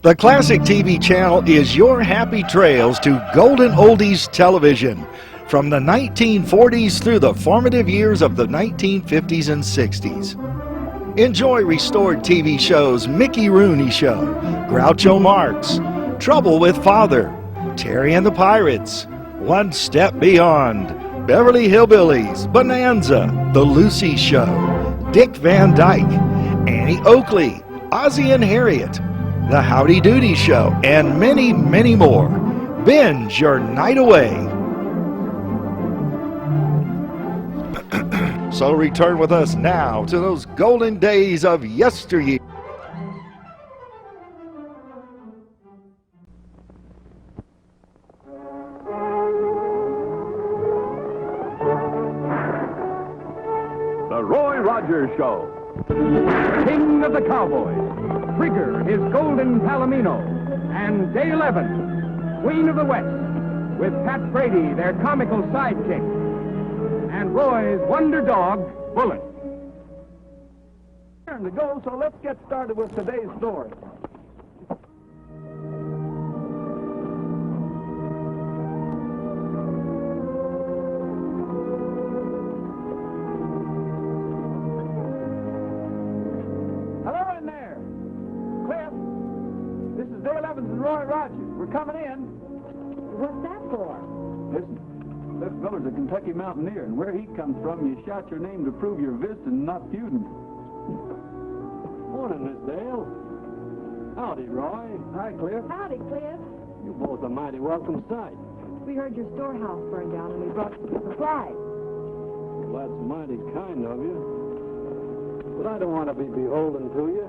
The Classic TV channel is your happy trails to golden oldies television from the 1940s through the formative years of the 1950s and 60s. Enjoy restored TV shows Mickey Rooney Show, Groucho Marx, Trouble with Father, Terry and the Pirates, One Step Beyond, Beverly Hillbillies, Bonanza, The Lucy Show, Dick Van Dyke, Annie Oakley, Ozzie and Harriet, The Howdy Doody Show, and many, many more. Binge your night away. So return with us now to those golden days of yesteryear. The Roy Rogers Show. King of the Cowboys. Trigger, his golden Palomino, and Day 11, Queen of the West, with Pat Brady, their comical sidekick, and Roy's wonder dog, Bullet. Turn to go, so let's get started with today's story. Roy Rogers, we're coming in. What's that for? Listen, this feller's a Kentucky mountaineer, and where he comes from, you shout your name to prove you're visiting, not feuding. Morning, Miss Dale. Howdy, Roy. Hi, Cliff. Howdy, Cliff. You both a mighty welcome sight. We heard your storehouse burned down and we brought you some supplies. Well, that's mighty kind of you. But I don't want to be beholden to you.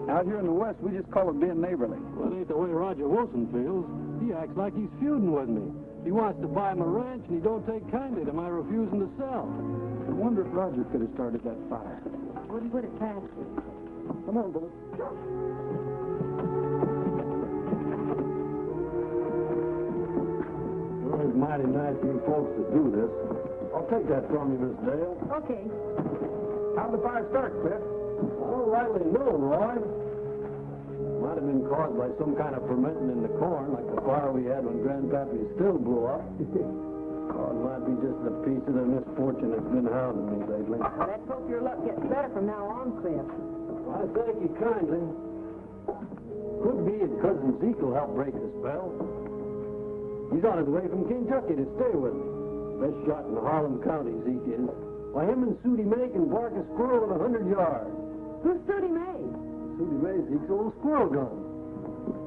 Out here in the West, we just call it being neighborly. Well, it ain't the way Roger Wilson feels. He acts like he's feuding with me. He wants to buy my ranch, and he don't take kindly to my refusing to sell. I wonder if Roger could have started that fire. Wouldn't put it past you. Come on, Bullet. Well, it's mighty nice of you folks to do this. I'll take that from you, Miss Dale. Okay. How'd the fire start, Cliff? I don't rightly know, Roy. Might have been caused by some kind of fermenting in the corn, like the fire we had when Grandpappy's still blew up. Or it might be just a piece of the misfortune that's been hounding me lately. Let's hope your luck gets better from now on, Cliff. I thank you kindly. Could be his cousin Zeke will help break the spell. He's on his way from Kentucky to stay with me. Best shot in Harlan County, Zeke is. Why, him and Sooty May can bark a squirrel at 100 yards. Who's Sooty May? Sooty May's Zeke's old squirrel gun.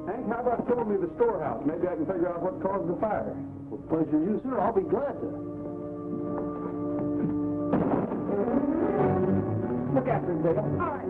Hank, how about showing me the storehouse? Maybe I can figure out what caused the fire. With pleasure, you, sir. I'll be glad to. Look after him, Dale. All right.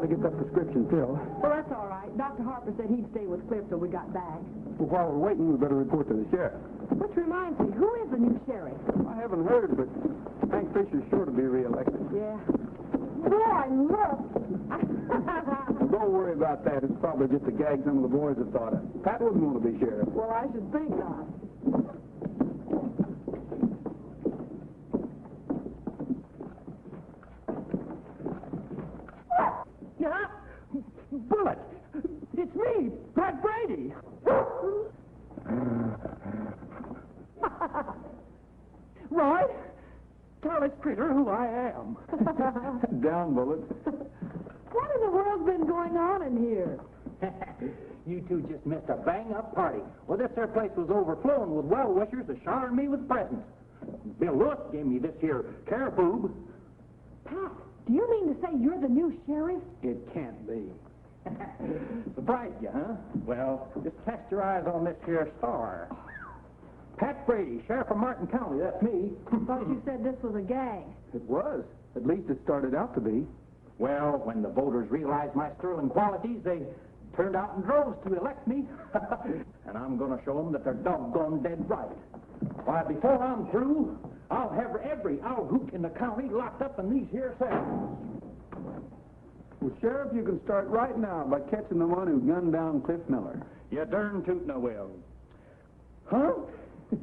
To get that prescription filled. Well, that's all right. Dr. Harper said he'd stay with Cliff till we got back. Well, while we're waiting, we better report to the sheriff. Which reminds me, who is the new sheriff? I haven't heard, but Hank Fisher's sure to be reelected. Yeah. Boy, look! Don't worry about that. It's probably just a gag some of the boys have thought of. Pat wouldn't want to be sheriff. Well, I should think not. Bullet! It's me, Pat Brady! Roy, tell this critter who I am. Down, Bullet. What in the world's been going on in here? You two just missed a bang-up party. Well, this here place was overflowing with well-wishers to showering me with presents. Bill Lewis gave me this here caribou. Pat, Do you mean to say you're the new sheriff? It can't be. Surprised you, huh? Well, just cast your eyes on this here star. Pat Brady, Sheriff of Martin County, that's me. Thought you said this was a gang. It was. At least it started out to be. Well, when the voters realized my sterling qualities, they turned out in droves to elect me. And I'm going to show them that they're doggone dead right. Why, before I'm through, I'll have every owl hoot in the county locked up in these here cells. Well, Sheriff, you can start right now by catching the one who gunned down Cliff Miller. You darn tootin' I will. Huh?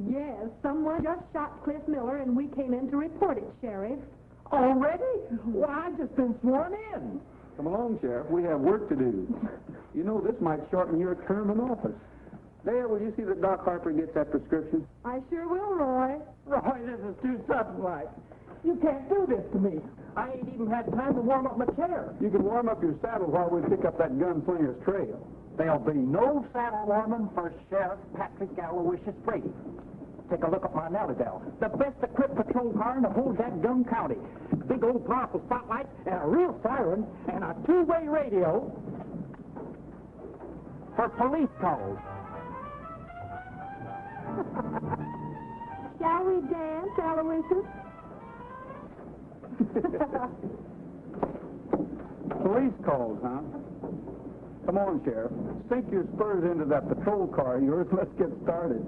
Yes, someone just shot Cliff Miller, and we came in to report it, Sheriff. Already? Well, I've just been sworn in. Come along, Sheriff. We have work to do. You know, this might shorten your term in office. Dale, will you see that Doc Harper gets that prescription? I sure will, Roy. Roy, this is too sudden like. You can't do this to me. I ain't even had time to warm up my chair. You can warm up your saddle while we pick up that gunslinger's trail. There'll be no saddle warming for Sheriff Patrick Aloysius Brady. Take a look at my Nellybelle. The best equipped patrol car in the whole dadgum county. Big old powerful spotlight and a real siren and a two-way radio for police calls. Shall we dance, Aloysius? Police calls, huh? Come on, Sheriff. Sink your spurs into that patrol car of yours. Let's get started.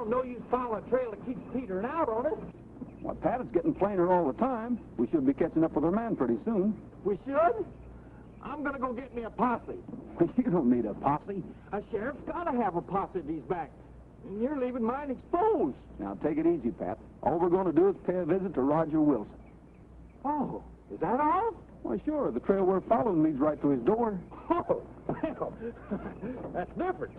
No use following a trail that keeps petering out on us. Well, Pat, it's getting plainer all the time. We should be catching up with our man pretty soon. We should? I'm going to go get me a posse. You don't need a posse. A sheriff's got to have a posse at these back. And you're leaving mine exposed. Now, take it easy, Pat. All we're going to do is pay a visit to Roger Wilson. Oh, is that all? Why, sure. The trail we're following leads right to his door. Oh, well, that's different.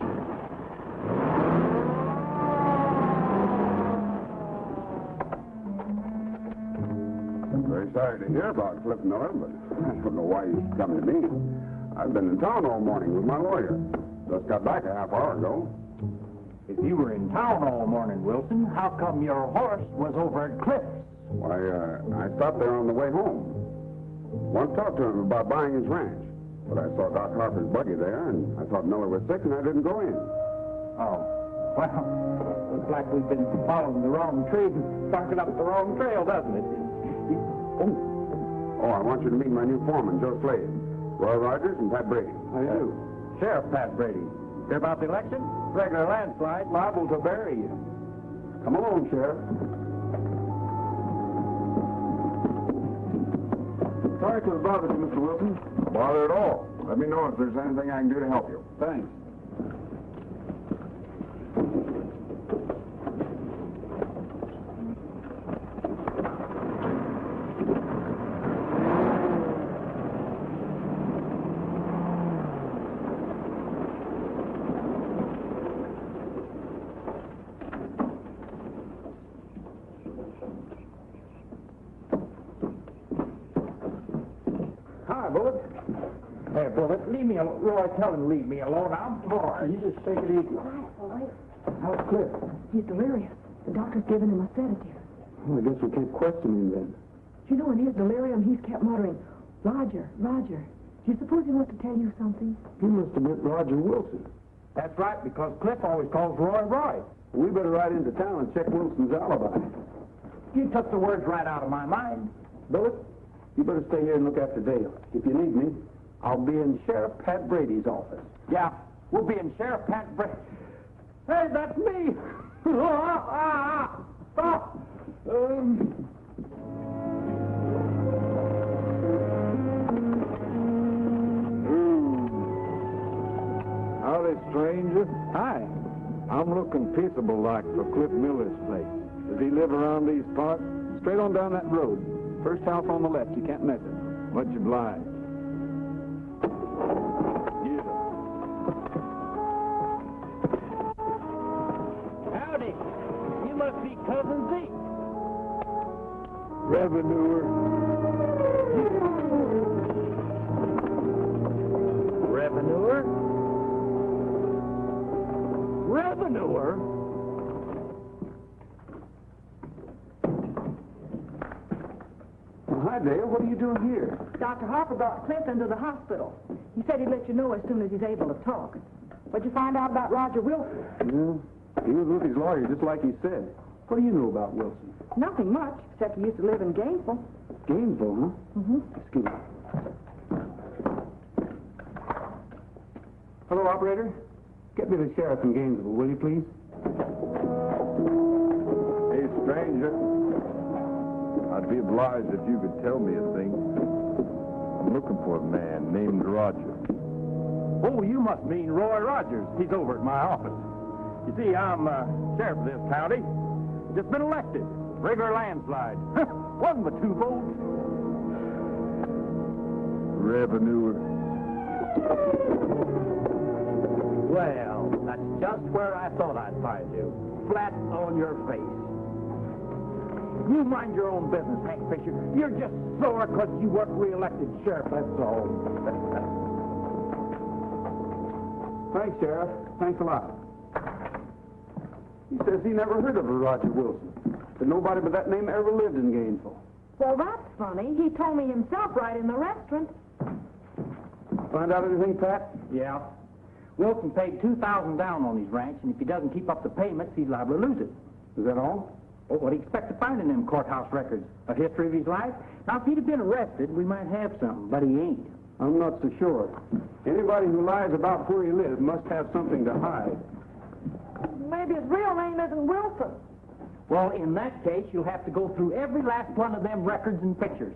Very sorry to hear about Cliff Miller, but I don't know why he's coming to me. I've been in town all morning with my lawyer. Just got back a half hour ago. If you were in town all morning, Wilson, how come your horse was over at Cliff's? Why, I stopped there on the way home. Wanted to talk to him about buying his ranch. But I saw Doc Harper's buggy there, and I thought Miller was sick, and I didn't go in. Oh, well, looks like we've been following the wrong tree and started up the wrong trail, doesn't it? Oh, I want you to meet my new foreman, Joe Slade. Roy Rogers and Pat Brady. How do you do? Sheriff Pat Brady. Hear about the election? Regular landslide, liable to bury you. Come along, Sheriff. Sorry to have bothered you, Mr. Wilson. No bother at all. Let me know if there's anything I can do to help you. Thanks. Hi, Bullet. Hey, Bullet, leave me alone. Roy, tell him to leave me alone. I'm bored. You just take it easy. How's Cliff? He's delirious. The doctor's given him a sedative. Well, I guess we can't question him then. You know, in his delirium, he's kept muttering, Roger, Roger. Do you suppose he wants to tell you something? He must have meant Roger Wilson. That's right, because Cliff always calls Roy Roy. We better ride into town and check Wilson's alibi. You took the words right out of my mind. Bullet, you better stay here and look after Dale. If you need me, I'll be in Sheriff Pat Brady's office. Yeah, we'll be in Sheriff Pat Brady. Hey, that's me! Howdy, stranger. Hi. I'm looking peaceable like for Cliff Miller's place. Does he live around these parts? Straight on down that road. First house on the left. You can't miss it. Much obliged. Howdy. You must be Cousin Zeke. Revenuer. Revenuer? Revenuer? Well, hi, Dale. What are you doing here? Dr. Harper brought Cliff into the hospital. He said he'd let you know as soon as he's able to talk. What'd you find out about Roger Wilson? Yeah, he was with his lawyer, just like he said. What do you know about Wilson? Nothing much, except he used to live in Gainesville. Gainesville, huh? Mm-hmm. Excuse me. Hello, operator. Get me the sheriff in Gainesville, will you, please? Hey, stranger. I'd be obliged if you could tell me a thing. I'm looking for a man named Roger. Oh, you must mean Roy Rogers. He's over at my office. You see, I'm sheriff of this county. Just been elected. Regular landslide. Wasn't but 2 votes. Revenuer. Well, that's just where I thought I'd find you. Flat on your face. You mind your own business, Hank Fisher. You're just sore because you weren't re-elected sheriff, that's all. Thanks, Sheriff. Thanks a lot. He says he never heard of a Roger Wilson. That nobody but that name ever lived in Gainesville. Well, that's funny. He told me himself right in the restaurant. Find out anything, Pat? Yeah. Wilson paid $2,000 down on his ranch, and if he doesn't keep up the payments, he's liable to lose it. Is that all? Well, what do you expect to find in them courthouse records? A history of his life? Now, if he'd have been arrested, we might have something, but he ain't. I'm not so sure. Anybody who lies about where he lives must have something to hide. Maybe his real name isn't Wilson. Well, in that case, you'll have to go through every last one of them records and pictures.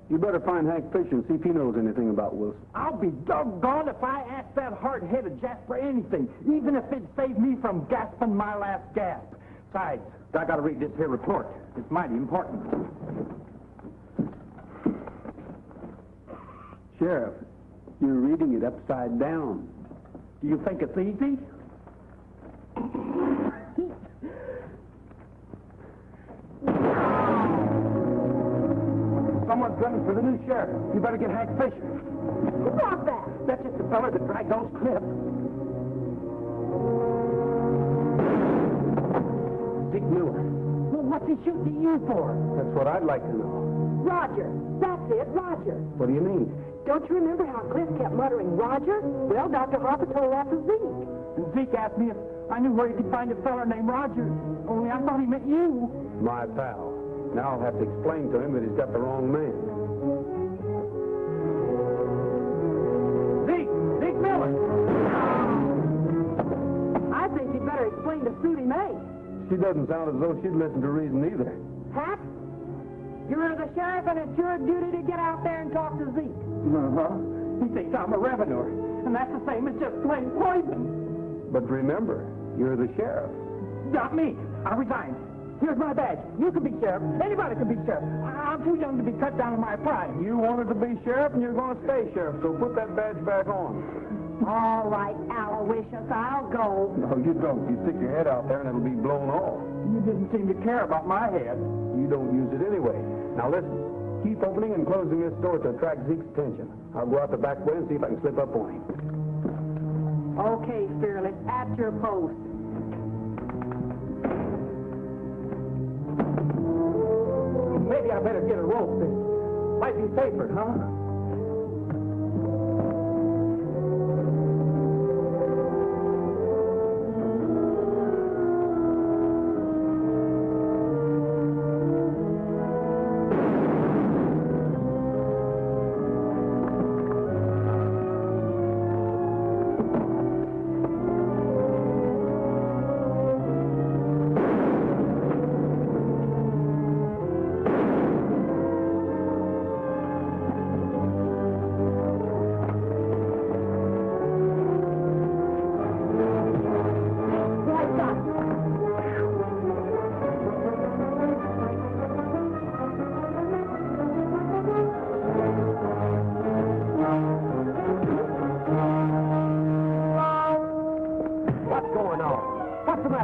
You better find Hank Fisher and see if he knows anything about Wilson. I'll be doggone if I ask that hard-headed Jasper anything, even if it saved me from gasping my last gasp. Besides, I gotta read this here report. It's mighty important. Sheriff, you're reading it upside down. Do you think it's easy? Someone's gunning for the new sheriff. You better get Hank Fisher. Who brought that? That's just the fella that dragged those clips. Zeke Miller. Well, what's he shooting you for? That's what I'd like to know. Roger. That's it, Roger. What do you mean? Don't you remember how Cliff kept muttering Roger? Well, Dr. Harper told that to Zeke. And Zeke asked me if I knew where he could find a fella named Roger. Only I thought he meant you. My pal. Now I'll have to explain to him that he's got the wrong man. Zeke Miller! I think you'd better explain to Sudie Mae. She doesn't sound as though she'd listen to reason either. Pat, you're the sheriff, and it's your duty to get out there and talk to Zeke. Uh-huh. He thinks I'm a revenuer, and that's the same as just plain poison. But remember, you're the sheriff. Not me. I resign. Here's my badge. You can be sheriff. Anybody can be sheriff. I'm too young to be cut down in my prime. You wanted to be sheriff, and you're going to stay sheriff, so put that badge back on. All right, Aloysius, I'll go. No, you don't. You stick your head out there, and it'll be blown off. You didn't seem to care about my head. You don't use it anyway. Now listen, keep opening and closing this door to attract Zeke's attention. I'll go out the back way and see if I can slip up on him. Okay, Fearless, at your post. Maybe I better get a rope. This might be safer, huh?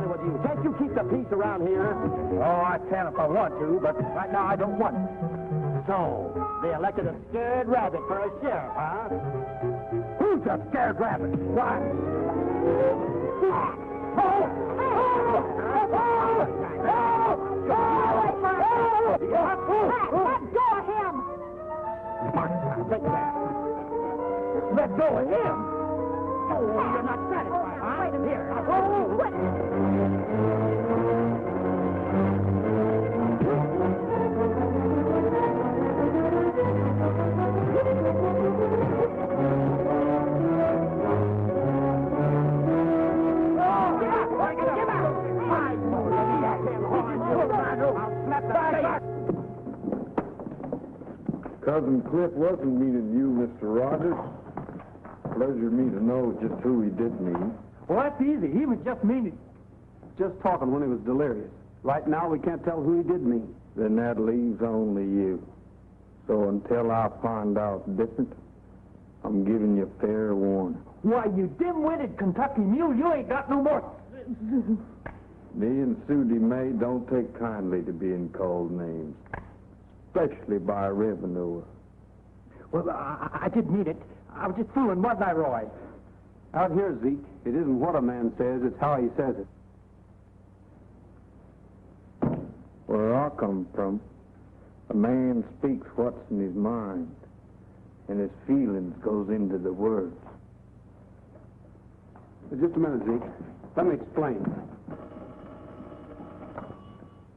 matter with you? Can't you keep the peace around here? Oh, I can if I want to, but right now I don't want it. So, they elected a scared rabbit for a sheriff, huh? Who's a scared rabbit? Why? Let go of him! Take that. Let go of him! Oh, you're not satisfied, huh? Wait a minute. Here, Oh, quit! Cousin Cliff wasn't meaning you, Mr. Rogers. Pleasure me to know just who he did mean. Well, that's easy. He was just meaning. Just talking when he was delirious. Right now, we can't tell who he did mean. Then that leaves only you. So until I find out different, I'm giving you fair warning. Why, you dim-witted Kentucky mule, you ain't got no more... Me and Sudie Mae don't take kindly to being called names, especially by a revenuer. Well, I didn't mean it. I was just fooling, wasn't I, Roy? Out here, Zeke, it isn't what a man says, it's how he says it. Where I come from, a man speaks what's in his mind, and his feelings goes into the words. Just a minute, Zeke. Let me explain.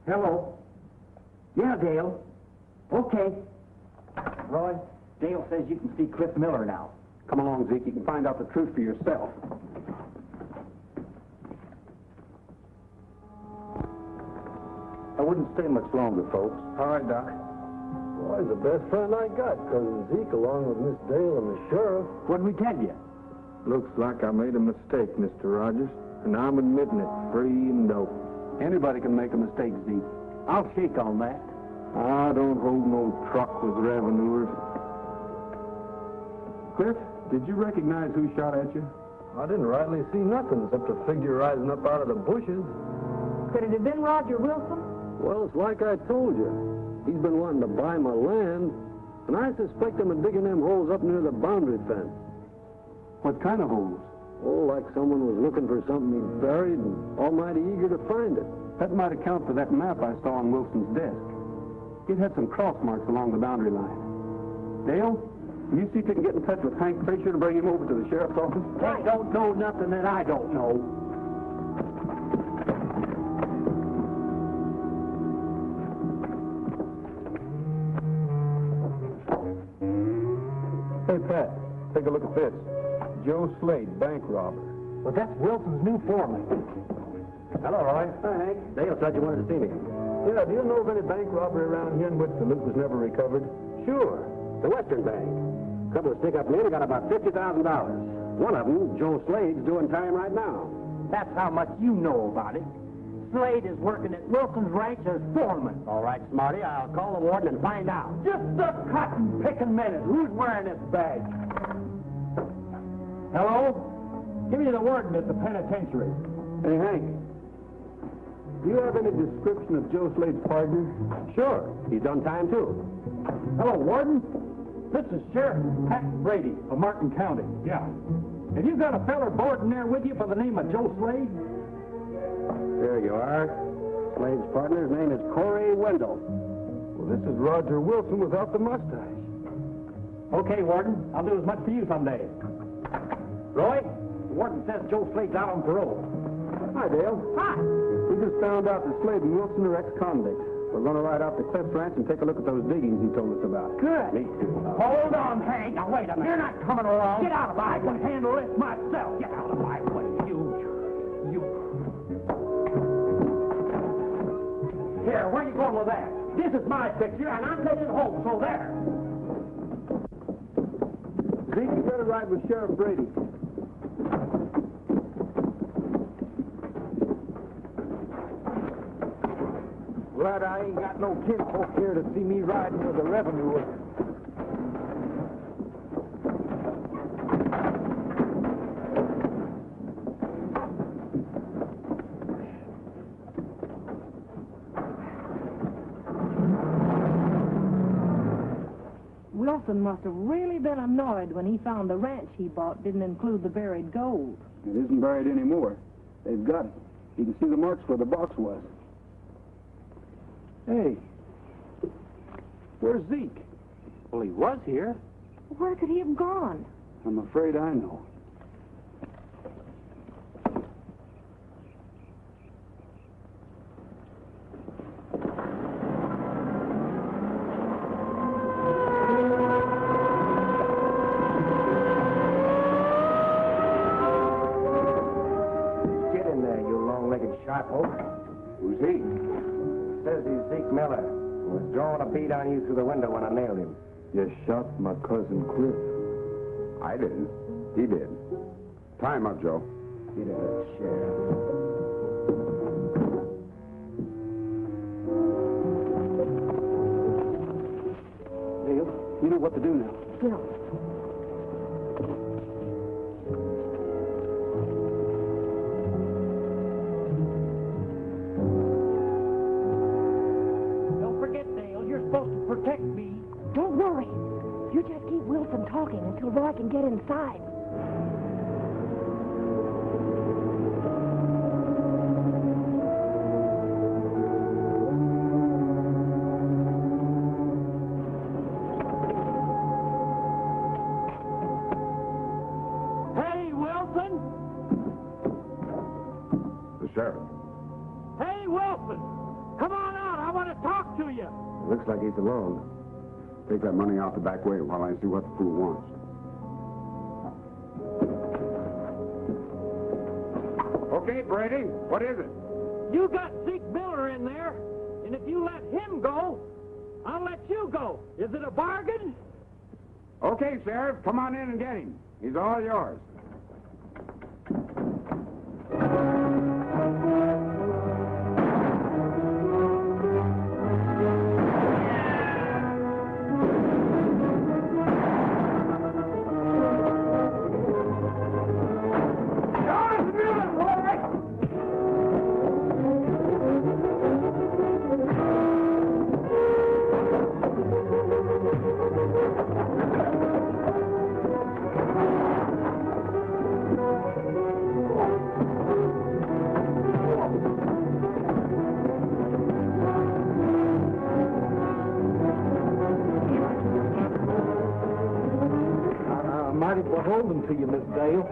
Hello. Yeah, Dale. Okay. Roy, Dale says you can see Cliff Miller now. Come along, Zeke. You can find out the truth for yourself. I wouldn't stay much longer, folks. All right, Doc. Boy, he's the best friend I got, Cousin Zeke, along with Miss Dale and the sheriff. What'd we tell you? Looks like I made a mistake, Mr. Rogers, and I'm admitting it free and open. Anybody can make a mistake, Zeke. I'll shake on that. I don't hold no truck with revenuers. Cliff, did you recognize who shot at you? I didn't rightly see nothing except a figure rising up out of the bushes. Could it have been Roger Wilson? Well, it's like I told you. He's been wanting to buy my land, and I suspect him of digging them holes up near the boundary fence. What kind of holes? Oh, like someone was looking for something he'd buried and almighty eager to find it. That might account for that map I saw on Wilson's desk. It had some cross marks along the boundary line. Dale, will you see if you can get in touch with Hank Frazier to bring him over to the sheriff's office? They don't know nothing that I don't know. Hey, Pat, take a look at this. Joe Slade, bank robber. Well, that's Wilson's new foreman. Hello, Roy. Hi, Hank. Dale said you wanted to see me. Yeah, do you know of any bank robbery around here in which the loot was never recovered? Sure. The Western Bank. A couple of stick-up men got about $50,000. One of them, Joe Slade's doing time right now. That's how much you know about it. Slade is working at Wilson's ranch as foreman. All right, Smarty, I'll call the warden and find out. Just a cotton-picking minute. Who's wearing this badge? Hello? Give me the warden at the penitentiary. Hey, Hank, do you have any description of Joe Slade's partner? Sure. He's done time, too. Hello, warden. This is Sheriff Pat Brady of Martin County. Yeah. Have you got a feller boarding there with you by the name of Joe Slade? There you are. Slade's partner's name is Corey Wendell. Well, this is Roger Wilson without the mustache. Okay, warden. I'll do as much for you someday. Roy, the warden says Joe Slade's out on parole. Hi, Dale. Hi. We just found out that Slade and Wilson are ex-convicts. We're going to ride out to Cliff's ranch and take a look at those diggings he told us about. Good. Me too. Hold on, Hank. Now, wait a minute. You're not coming along. Get out of my way. I can handle this myself. Get out of my way, you. Here, where you going with that? This is my picture, and I'm taking it home, so there. Zeke, you better ride with Sheriff Brady. Glad I ain't got no kinfolk here to see me riding with a revenue. Wilson must have really been annoyed when he found the ranch he bought didn't include the buried gold. It isn't buried anymore. They've got it. You can see the marks where the box was. Hey, where's Zeke? Well, he was here. Where could he have gone? I'm afraid I know. Get in there, you long-legged sharpo. Who's he? Says he's Zeke Miller, who was drawing a bead on you through the window when I nailed him. You shot my cousin Cliff. I didn't. He did. Tie him up, Joe. Get in that chair. Dale, you know what to do now. No. Don't forget, Dale, you're supposed to protect me. Don't worry. You just keep Wilson talking until Roy can get inside. Hey, Wilson! The sheriff. Hey, Wilson! Come on out. I want to talk to you. Looks like he's alone. Take that money out the back way while I see what the fool wants. Okay, Brady, what is it? You got Zeke Miller in there, and if you let him go, I'll let you go. Is it a bargain? Okay, Sheriff, come on in and get him. He's all yours. Mighty beholden to you, Miss Dale.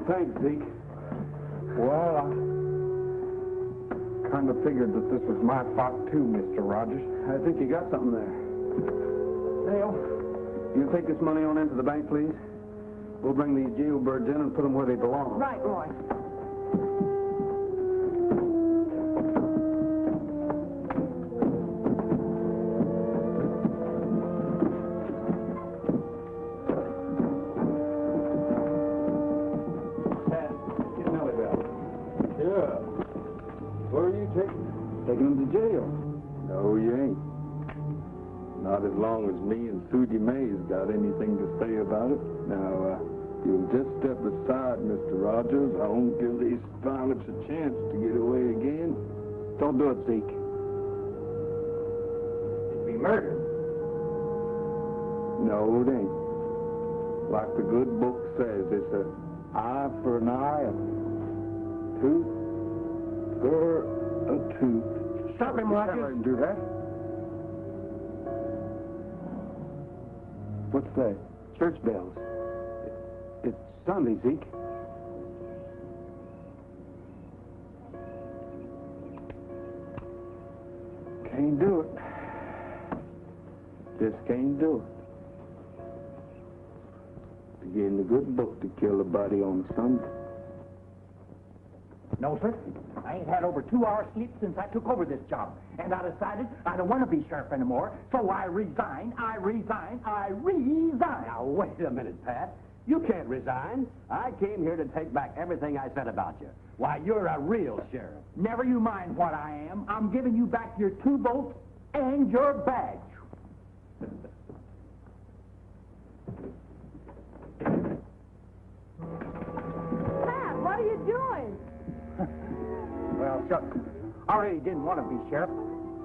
Thanks, Zeke. Well, I kind of figured that this was my fault too, Mr. Rogers. I think you got something there. Dale, you take this money on into the bank, please? We'll bring these jailbirds in and put them where they belong. Right, Roy. Get Nellybelle. Yeah. Where are you taking me? Taking them to jail. No, you ain't. Not as long as me and Susie May's got anything to say about it. Now, you'll just step aside, Mr. Rogers. I won't give these varmints a chance to get away again. Don't do it, Zeke. It'd be murder. No, it ain't. Like the good book says, it's an eye for an eye, a tooth for a tooth. Stop him, Can't let Rogers. him do that. What's that? Church bells. It's Sunday, Zeke. Can't do it. Just can't do it. Begin the good book to kill a body on Sunday. No, sir. I ain't had over 2 hours sleep since I took over this job. And I decided I don't want to be sheriff anymore, so I resign. Now, wait a minute, Pat. You can't resign. I came here to take back everything I said about you. Why, you're a real sheriff. Never you mind what I am. I'm giving you back your 2 votes and your badge. I didn't want to be sheriff.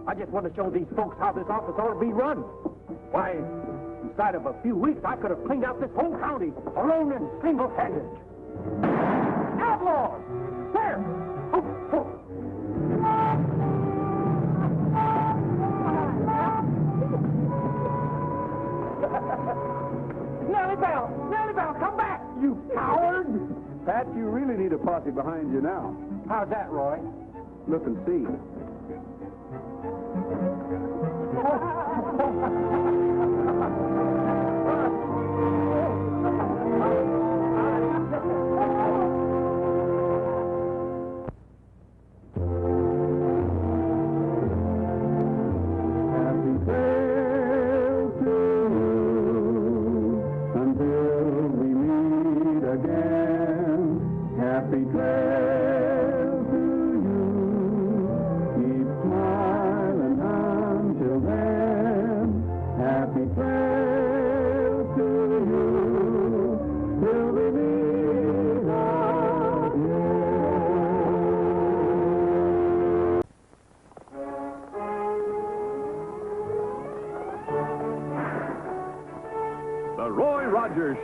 I just want to show these folks how this office ought to be run. Why, inside of a few weeks, I could have cleaned out this whole county, alone and single-handed. Outlaws! There! Oh, oh. Nellybelle! Nellybelle, come back, you coward! Pat, you really need a posse behind you now. How's that, Roy? Look and see.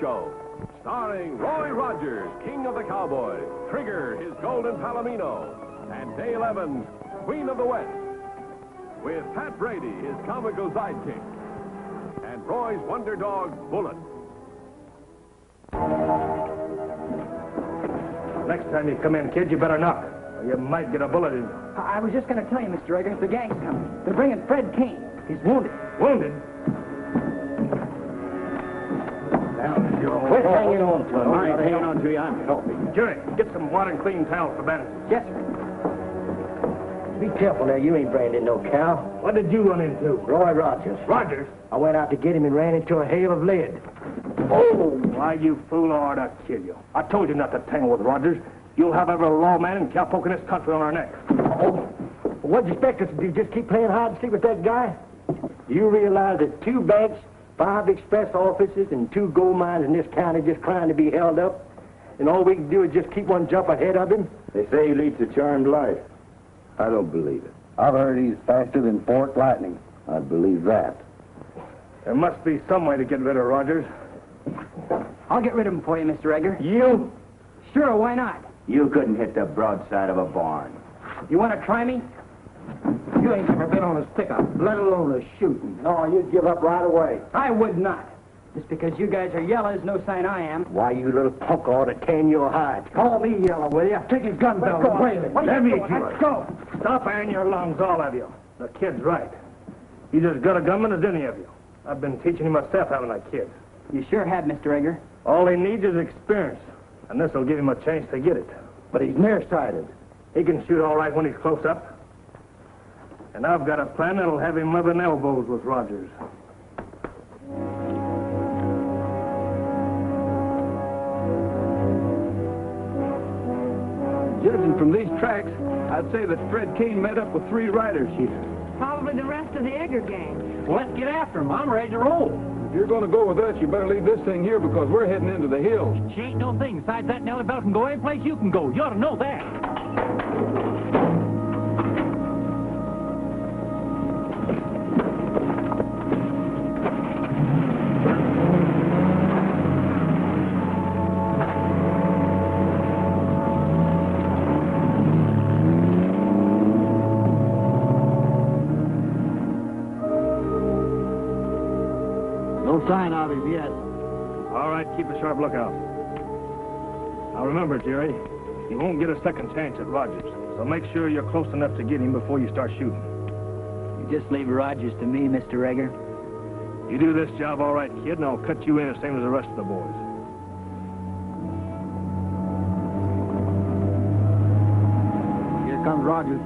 Show, starring Roy Rogers, King of the Cowboys, Trigger, his golden Palomino, and Dale Evans, Queen of the West, with Pat Brady, his comical sidekick, and Roy's wonder dog, Bullet. Next time you come in, kid, you better knock, or you might get a bullet in. I was just going to tell you, Mr. Edgar, the gang's coming. They're bringing Fred King. He's wounded. Wounded? Quit hanging on to him. I ain't hanging on to you. I'm helping. Jerry, get some water and clean towels for bandages. Yes, sir. Be careful now. You ain't branded no cow. What did you run into? Roy Rogers. Rogers? I went out to get him and ran into a hail of lead. Oh, why, you fool, I ought to kill you. I told you not to tangle with Rogers. You'll have every lawman and cowpoke in this country on our neck. Oh, what'd you expect us to do? Just keep playing hide and seek with that guy? You realize that 2 banks, 5 express offices, and 2 gold mines in this county just trying to be held up, and all we can do is just keep one jump ahead of him? They say he leads a charmed life. I don't believe it. I've heard he's faster than forked lightning. I believe that. There must be some way to get rid of Rogers. I'll get rid of him for you, Mr. Edgar. You? Sure, why not? You couldn't hit the broadside of a barn. You want to try me? You ain't never been on a stick-up, let alone a shooting. No, you'd give up right away. I would not. Just because you guys are yellow is no sign I am. Why, you little punk ought to tan your hide. Call me yellow, will you? Take his gun belt and play it. Let me go. Stop airing your lungs, all of you. The kid's right. He's as good a gunman as any of you. I've been teaching him myself having a kid. You sure have, Mr. Edgar. All he needs is experience, and this'll give him a chance to get it. But he's nearsighted. He can shoot all right when he's close up. And I've got a plan that'll have him rubbing elbows with Rogers. Judging from these tracks, I'd say that Fred King met up with 3 riders here. Probably the rest of the Edgar gang. Well, let's get after him. I'm ready to roll. If you're going to go with us, you better leave this thing here because we're heading into the hills. She ain't no thing. Besides that, Nellybelle can go any place you can go. You ought to know that. Sign of him yet. All right, keep a sharp lookout. Now remember, Jerry, you won't get a second chance at Rogers, so make sure you're close enough to get him before you start shooting. You just leave Rogers to me, Mr. Edgar. You do this job all right, kid, and I'll cut you in the same as the rest of the boys. Here comes Rogers.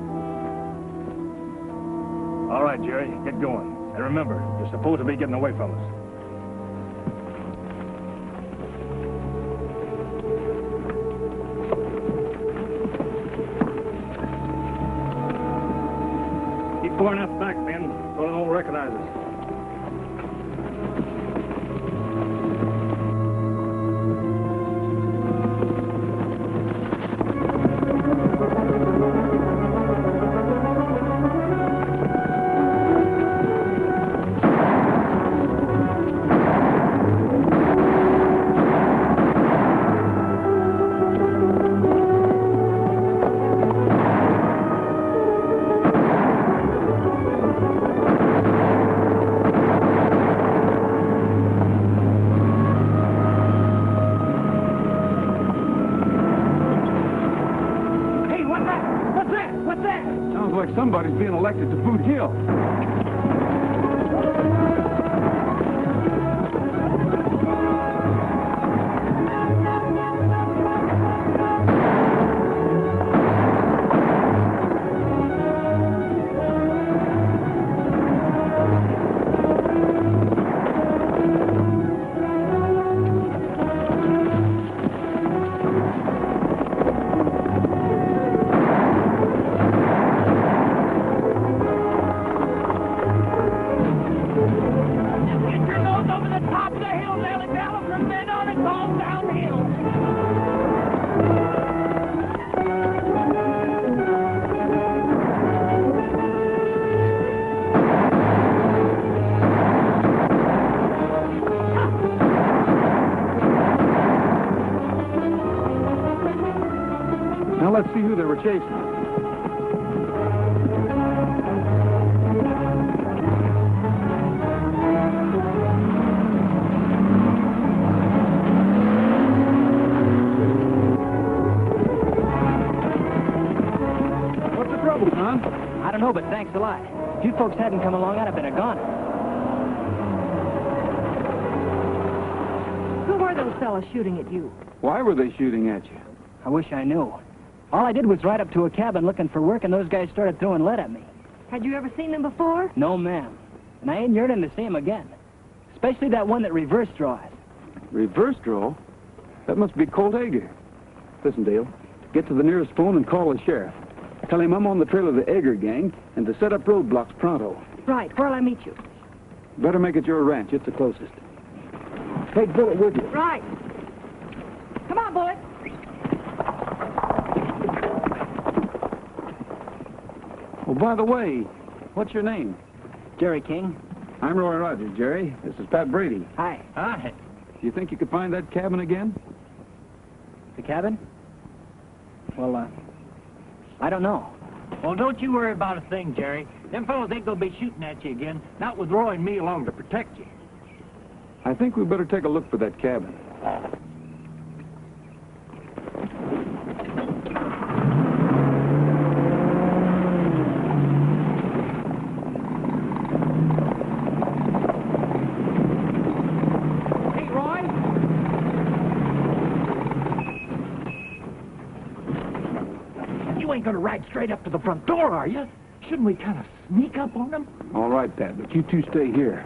All right, Jerry, get going. And remember, you're supposed to be getting away from us. Keep far enough back, men, so they won't recognize us. like somebody's being elected to Boot Hill. Now let's see who they were chasing. What's the trouble, son? I don't know, but thanks a lot. If you folks hadn't come along, I'd have been a goner. Who were those fellas shooting at you? Why were they shooting at you? I wish I knew. All I did was ride up to a cabin looking for work, and those guys started throwing lead at me. Had you ever seen them before? No, ma'am. And I ain't yearning to see him again. Especially that one that reverse draws. Reverse draw? That must be Colt Eggers. Listen, Dale, get to the nearest phone and call the sheriff. Tell him I'm on the trail of the Edgar gang and to set up roadblocks pronto. Right. Where'll I meet you? Better make it your ranch. It's the closest. Take Bullet with you. Right. Come on, Bullet. Oh, by the way, what's your name? Jerry King. I'm Roy Rogers, Jerry. This is Pat Brady. Hi. Hi. Do you think you could find that cabin again? The cabin? Well, I don't know. Well, don't you worry about a thing, Jerry. Them fellows ain't gonna be shooting at you again, not with Roy and me along to protect you. I think we better take a look for that cabin. Hey, Roy. You ain't gonna ride straight up to the front door, are you? Shouldn't we kind of sneak up on them? All right, Pat, but you two stay here.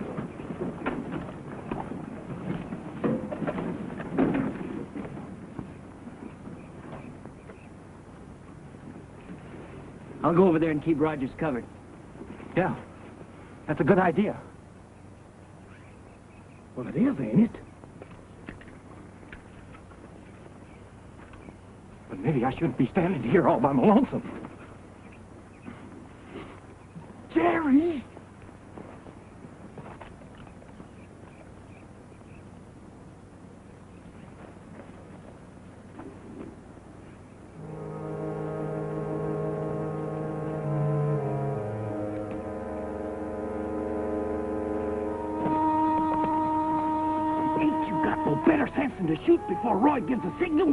I'll go over there and keep Rogers covered. Yeah, that's a good idea. Well, it is, ain't it? But maybe I shouldn't be standing here all by my lonesome. Jerry! Ain't you got no better sense than to shoot before Roy gives a signal?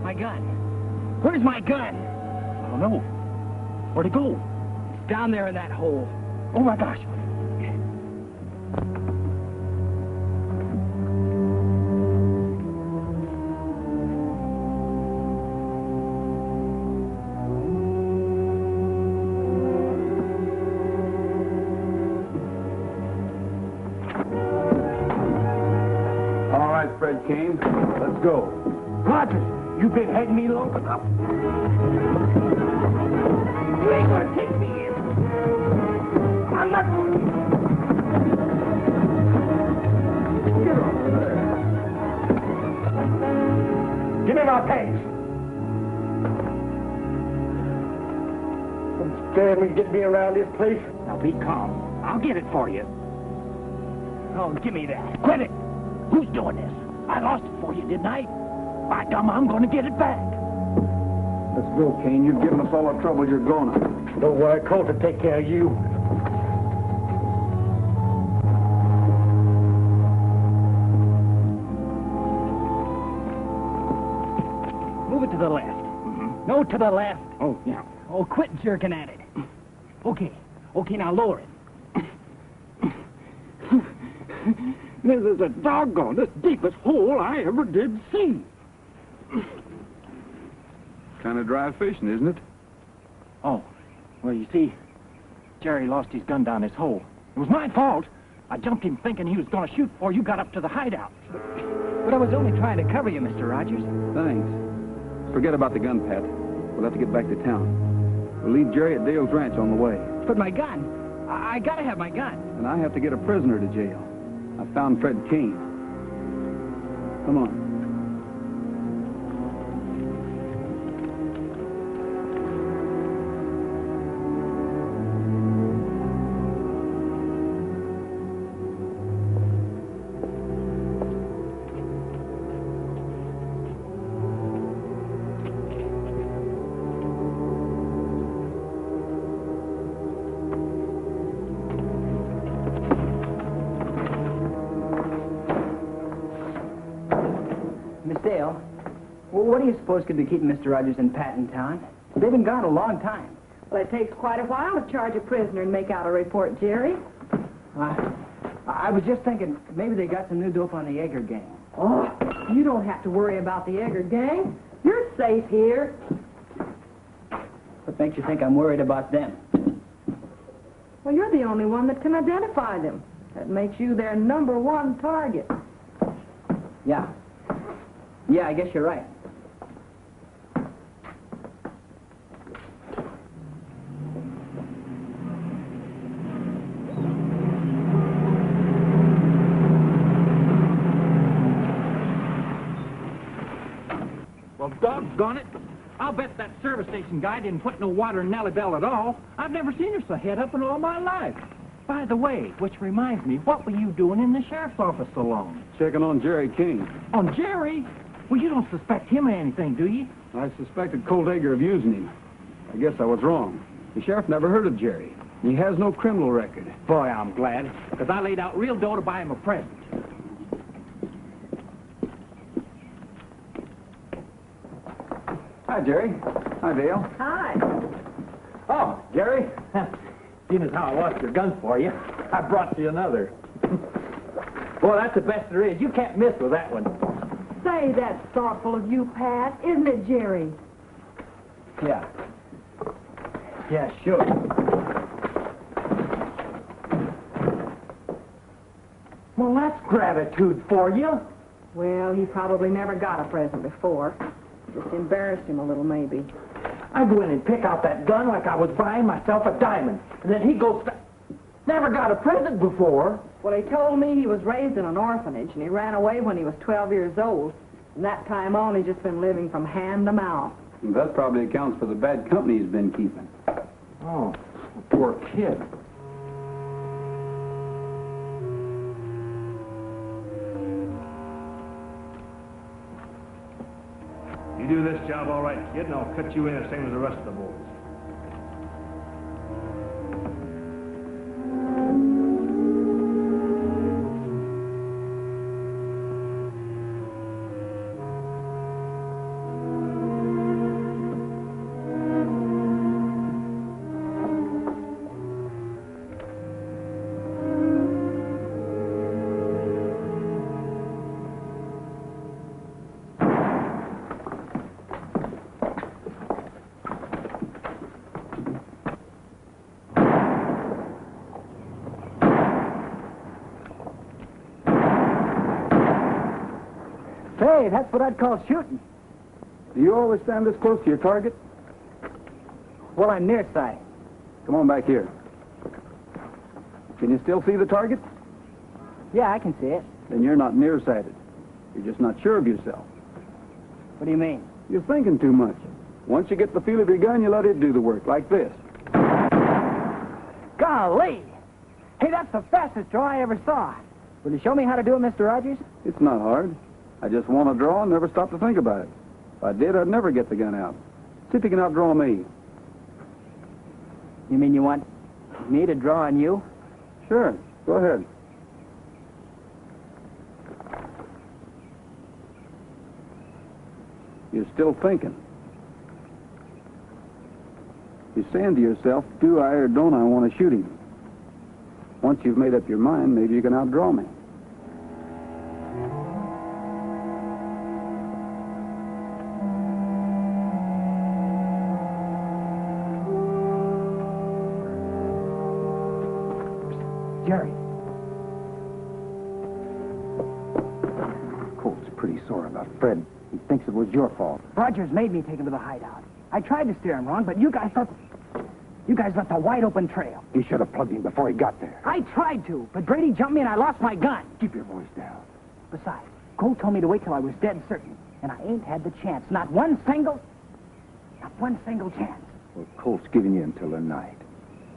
My gun. Where's my gun? I don't know. Where'd it go? It's down there in that hole. Oh, my gosh. All right, Fred Kane, let's go. Rogers, you've been heading me long enough. You ain't gonna take me in. I'm not going to. Get over there. Give me my pants. Some scared me get me around this place. Now be calm. I'll get it for you. Oh, give me that. Quit it. Who's doing this? I lost it for you, didn't I? By gum, I'm gonna get it back. Let's go, Kane. You've given us all the trouble you're gonna. Don't worry, Colt will take care of you. Move it to the left. Oh, yeah. Oh, quit jerking at it. Okay. Okay, now lower it. This is the doggonest deepest hole I ever did see. Kind of dry fishing, isn't it? Oh, well, you see, Jerry lost his gun down his hole. It was my fault. I jumped him thinking he was going to shoot before you got up to the hideout. But I was only trying to cover you, Mr. Rogers. Thanks. Forget about the gun, Pat. We'll have to get back to town. We'll leave Jerry at Dale's ranch on the way. But my gun. I gotta have my gun. And I have to get a prisoner to jail. I found Fred Kane. Come on. Miss Dale, well, what do you suppose could be keeping Mr. Rogers and Pat in town? They've been gone a long time. Well, it takes quite a while to charge a prisoner and make out a report, Jerry. I was just thinking maybe they got some new dope on the Edgar gang. Oh, you don't have to worry about the Edgar gang. You're safe here. What makes you think I'm worried about them? Well, you're the only one that can identify them. That makes you their #1 target. Yeah. Yeah, I guess you're right. Well, doggone it. I'll bet that service station guy didn't put no water in Nellybelle at all. I've never seen her so head up in all my life. By the way, which reminds me, what were you doing in the sheriff's office so long? Checking on Jerry King. On Jerry? Well, you don't suspect him of anything, do you? I suspected Colt Eggers of using him. I guess I was wrong. The sheriff never heard of Jerry. He has no criminal record. Boy, I'm glad, because I laid out real dough to buy him a present. Hi, Jerry. Hi, Dale. Hi. Oh, Jerry, seeing as how I lost your guns for you, I brought you another. Boy, that's the best there is. You can't miss with that one. Say, that's thoughtful of you, Pat, isn't it, Jerry? Yeah. Yeah, sure. Well, that's gratitude for you. Well, he probably never got a present before. Just embarrassed him a little, maybe. I go in and pick out that gun like I was buying myself a diamond. And then he goes, never got a present before. Well, he told me he was raised in an orphanage, and he ran away when he was 12 years old. From that time on, he's just been living from hand to mouth. And that probably accounts for the bad company he's been keeping. Oh, poor kid. You do this job all right, kid, and I'll cut you in the same as the rest of the boys. Hey, that's what I'd call shooting. Do you always stand this close to your target? Well, I'm nearsighted. Come on back here. Can you still see the target? Yeah, I can see it. Then you're not nearsighted. You're just not sure of yourself. What do you mean? You're thinking too much. Once you get the feel of your gun, you let it do the work, like this. Golly! Hey, that's the fastest draw I ever saw. Will you show me how to do it, Mr. Rogers? It's not hard. I just want to draw and never stop to think about it. If I did, I'd never get the gun out. See if you can outdraw me. You mean you want me to draw on you? Sure. Go ahead. You're still thinking. You're saying to yourself, do I or don't I want to shoot him? Once you've made up your mind, maybe you can outdraw me. Jerry. Colt's pretty sore about Fred. He thinks it was your fault. Rogers made me take him to the hideout. I tried to steer him wrong, but you guys left a wide open trail. You should have plugged him before he got there. I tried to, but Brady jumped me and I lost my gun. Keep your voice down. Besides, Colt told me to wait till I was dead certain, and I ain't had the chance. Not one single chance. Well, Colt's giving you until the night.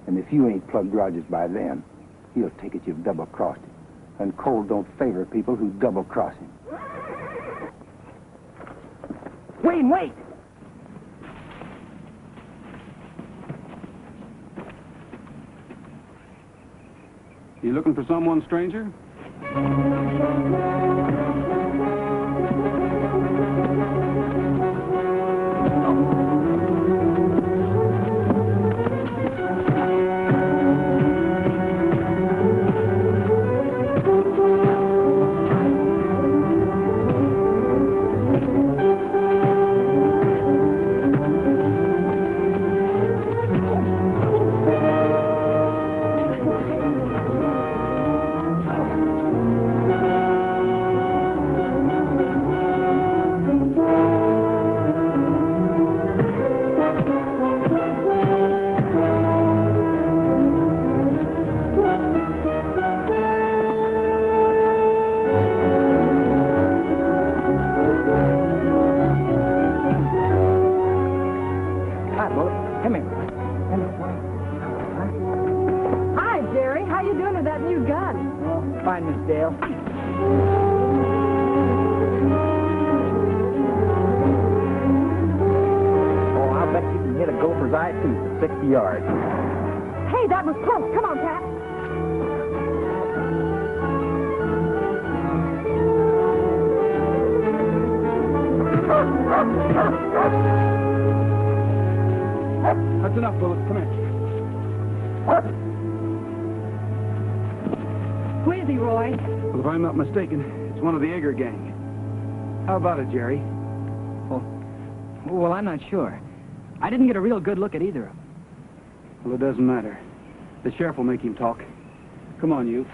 And if you ain't plugged Rogers by then, he'll take it you've double-crossed him. And Colt don't favor people who double-cross him. Wayne, wait! You looking for someone, stranger? Fine, Miss Dale. Oh, I'll bet you can hit a gopher's eye tooth at 60 yards. Hey, that was close. Come on, Pat. That's enough, Bullet. Come here. Who is he, Roy? Well, if I'm not mistaken, it's one of the Edgar gang. How about it, Jerry? Well, I'm not sure. I didn't get a real good look at either of them. Well, it doesn't matter. The sheriff will make him talk. Come on, you.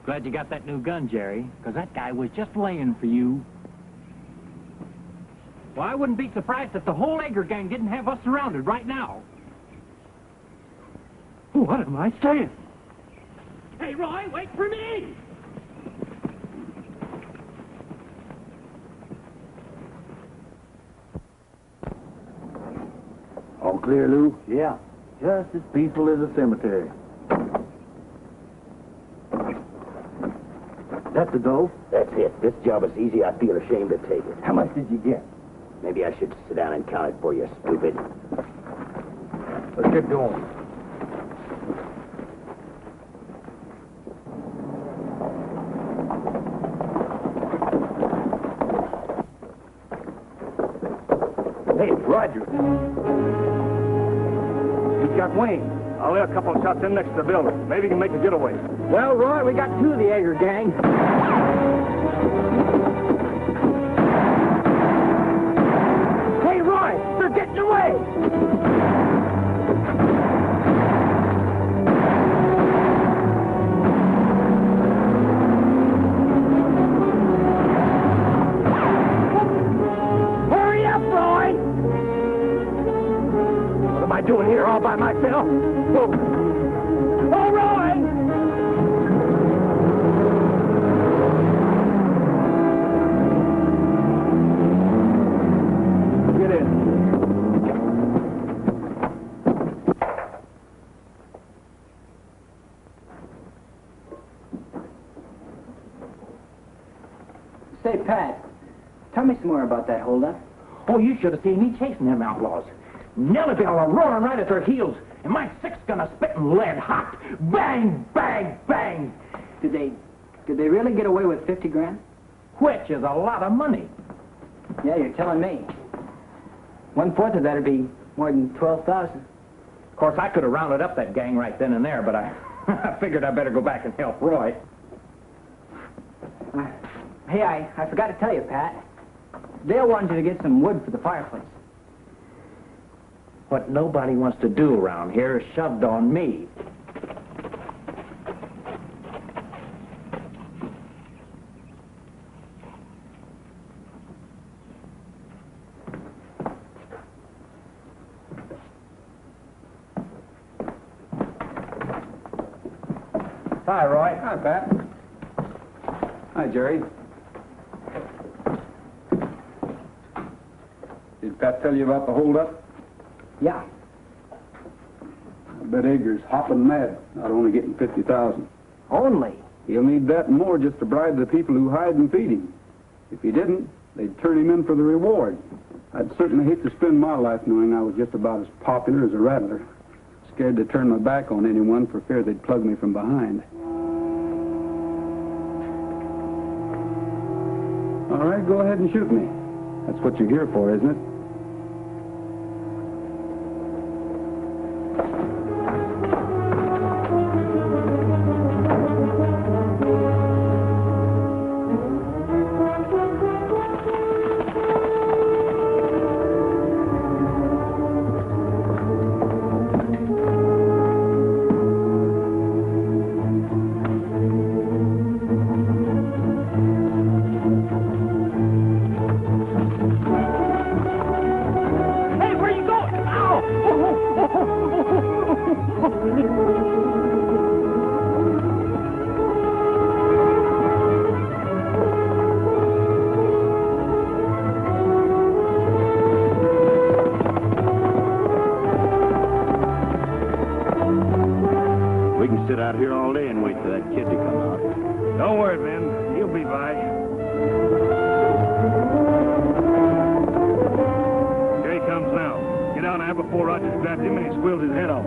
Glad you got that new gun, Jerry, because that guy was just laying for you. Well, I wouldn't be surprised if the whole Edgar gang didn't have us surrounded right now. What am I saying? Hey, Roy, wait for me! All clear, Lou? Yeah, just as peaceful as a cemetery. That's the dough? That's it. This job is easy. I feel ashamed to take it. How much did you get? Maybe I should sit down and count it for you, stupid. Let's get going. Hey, Roger. He's got Wayne. I'll lay a couple of shots in next to the building. Maybe you can make a getaway. Well, Roy, we got two of the Edgar gang. Hey, Roy, they're getting away! Hurry up, Roy! What am I doing here all by myself? Oh, Roy! Get in. Say, Pat, tell me some more about that holdup. Oh, you should have seen me chasing them outlaws. Nellybelle are roaring right at their heels, and my six gun is spitting lead hot. Bang, bang, bang! Did they Did they really get away with 50 grand? Which is a lot of money. Yeah, you're telling me. 1/4 of that'd be more than 12,000. Of course, I could have rounded up that gang right then and there, but I figured I better go back and help Roy. Hey, I forgot to tell you, Pat. Dale wanted you to get some wood for the fireplace. What nobody wants to do around here is shoved on me. Hi, Roy. Hi, Pat. Hi, Jerry. Did Pat tell you about the holdup? Yeah. I bet Edgar's hopping mad, not only getting 50,000. Only? He'll need that and more just to bribe the people who hide and feed him. If he didn't, they'd turn him in for the reward. I'd certainly hate to spend my life knowing I was just about as popular as a rattler. Scared to turn my back on anyone for fear they'd plug me from behind. All right, go ahead and shoot me. That's what you're here for, isn't it? Out here all day and wait for that kid to come out. Don't worry, Ben. He'll be by. Here he comes now. Get down there before Rogers grabs him and he squeals his head off.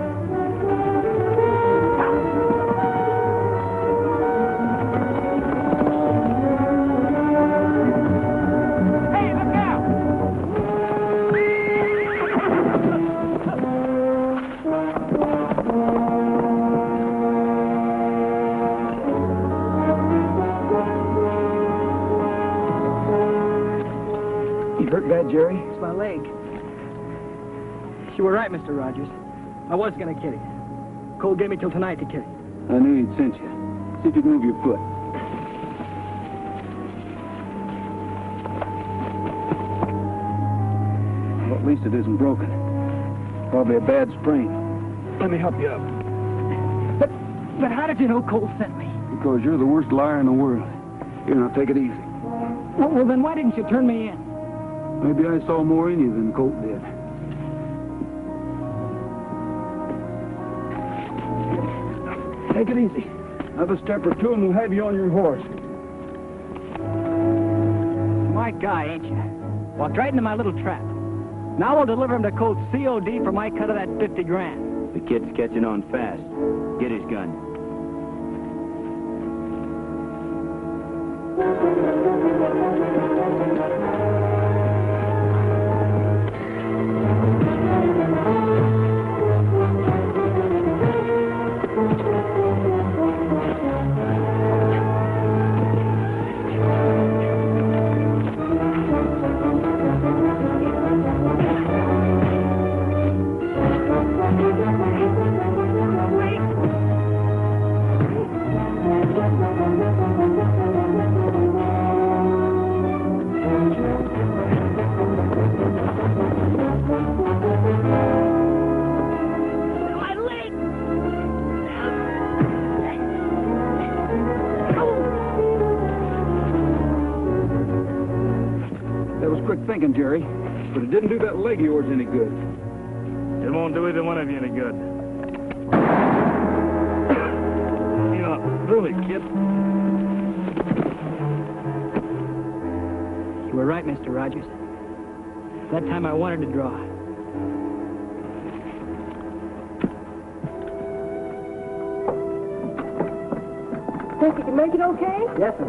Hey, look out! Hurt bad, Jerry? It's my leg. You were right, Mr. Rogers. I was going to kill you. Colt gave me till tonight to kill you. I knew he'd sent you. See if you can move your foot. Well, at least it isn't broken. Probably a bad sprain. Let me help you up. But how did you know Colt sent me? Because you're the worst liar in the world. Here, now, take it easy. Well, then why didn't you turn me in? Maybe I saw more in you than Colt did. Take it easy. Have a step or two and we'll have you on your horse. My guy, ain't you? Walked right into my little trap. Now we'll deliver him to Colt's COD for my cut of that 50 grand. The kid's catching on fast. Get his gun. Thinking, Jerry, but it didn't do that leg of yours any good. It won't do either one of you any good. You're not through it, kid. You were right, Mr. Rogers. That time I wanted to draw. Think you can make it okay? Yes, sir.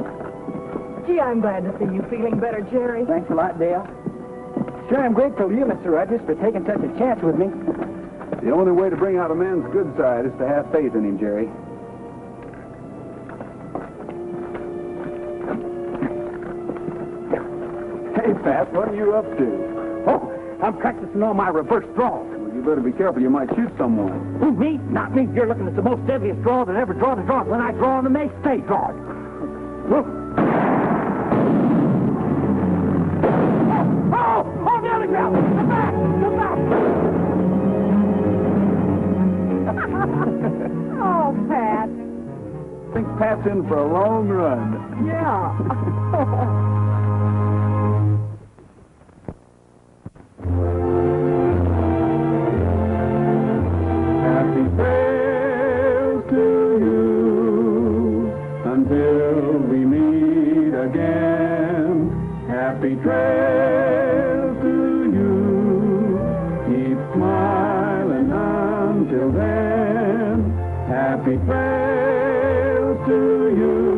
Gee, I'm glad to see you feeling better, Jerry. Thanks a lot, Dale. Sure, I'm grateful to you, Mr. Rogers, for taking such a chance with me. The only way to bring out a man's good side is to have faith in him, Jerry. Hey, Pat, what are you up to? Oh, I'm practicing on my reverse draw. Well, you better be careful. You might shoot someone. Who, me? Not me. You're looking at the most deadliest draw that ever drawn a draw. When I draw on the make, stay drawn. Look. Oh, the other ground! Come back! Come back! Oh, Pat. I think Pat's in for a long run. Yeah. Happy trails to you until we meet again. Happy trails to you. Keep smiling until then. Happy trails to you.